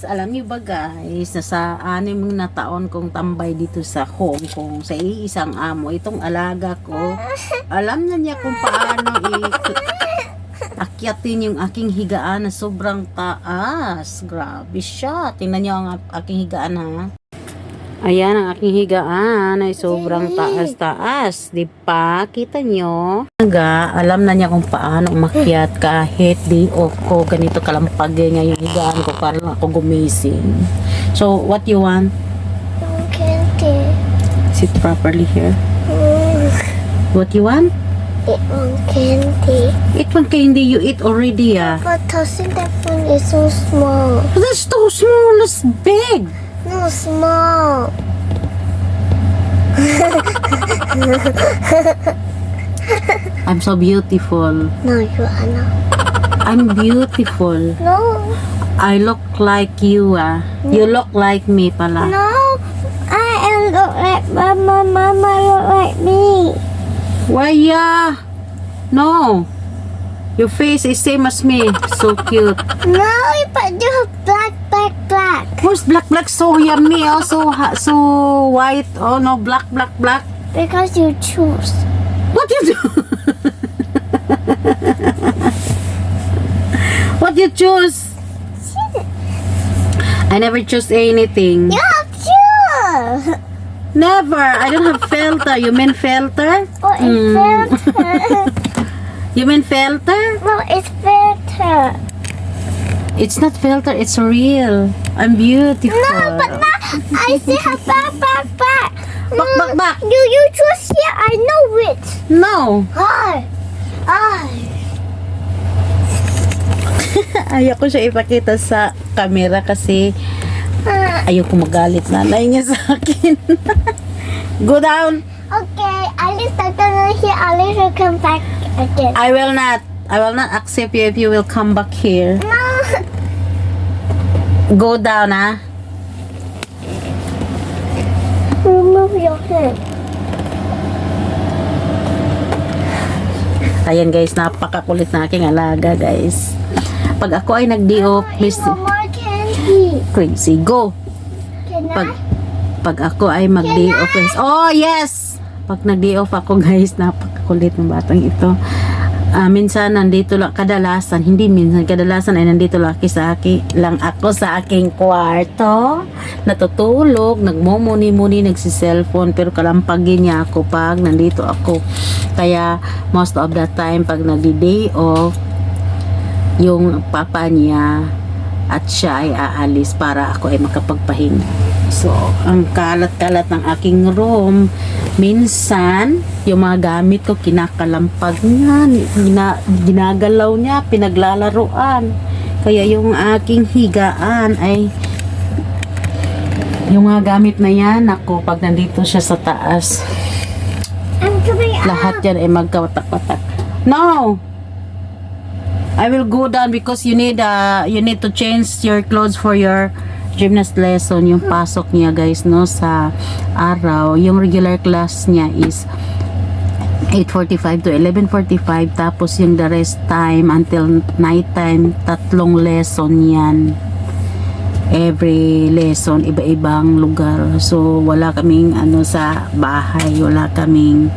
alam niyo ba guys, nasa 6 na taon kong tambay dito sa Hong Kong sa iisang amo. Itong alaga ko, alam na niya kung paano akyatin yung aking higaan na sobrang taas. Grabe siya. Tingnan niyo ang aking higaan ha. Ayan ang aking higaan ay sobrang taas-taas. Di pa? Kita nyo? Alam na niya kung paano umakyat kahit di ko ganito kalampagay nga yung higaan ko para lang ako gumising. So, what you want? Candy. Sit properly here. What you want? Eat one candy. Eat one candy. You eat already ah. But tossing that one is so small. That's too small. That's big. No, small. I'm so beautiful. No, you are not. I'm beautiful. No. I look like you ah. You look like me pala. No. I am look like Mama. Mama look like me. Why yeah? No. Your face is same as me. So cute. No, but you have black. Where's black? So yummy. Also so white. Oh no, black. Because you choose. What you do? What you choose? I never choose anything. You have choose. Never. I don't have filter. You mean filter? Oh, it's filter. You mean filter? No, it's filter. It's not filter. It's real. I'm beautiful. No, but not. I see her back. Back. You choose here. I know it. No. Hi. Ayoko siya ipakita sa camera kasi ayoko magalit nanay niya sa akin. Go down. Okay, at least I'm gonna here. At least will come back again. I will not accept you if you will come back here. No. Go down, ah. Remove your hand. Ayan guys, napakakulit na aking alaga guys. Pag ako ay nag-day off, miss No more candy. crazy, go. Can Pag ako ay mag-day off guys. Oh yes! Pag nag-day off ako guys, napakakulit ng batang ito. Minsan nandito lang, kadalasan ay nandito lang ako sa aking kwarto, natutulog, nagmumuni-muni, nagsi-cellphone, pero kalampagin niya ako pag nandito ako. Kaya most of the time pag nag-day off, yung papa niya at siya ay aalis para ako ay makapagpahinga. So, ang kalat-kalat ng aking room, minsan, yung mga gamit ko, kinakalampag niya, ginagalaw niya, pinaglalaruan. Kaya yung aking higaan ay, yung mga gamit na yan, ako, pag nandito siya sa taas, lahat yan ay magkawatak-watak. No! I will go down because you need to change your clothes for your gymnast lesson. Yung pasok niya guys no sa araw, yung regular class niya is 8:45 to 11:45, tapos yung the rest time until night time, 3 lesson yan. Every lesson iba-ibang lugar. So wala kaming sa bahay, wala kaming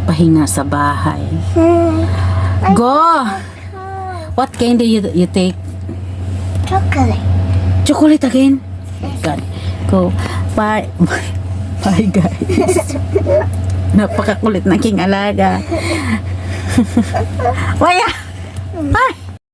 pahinga sa bahay. Go. What candy you take? Chocolate. Chocolate again? God. Go. Bye. Bye guys. Napakakulit na king alaga. Waya! Bye!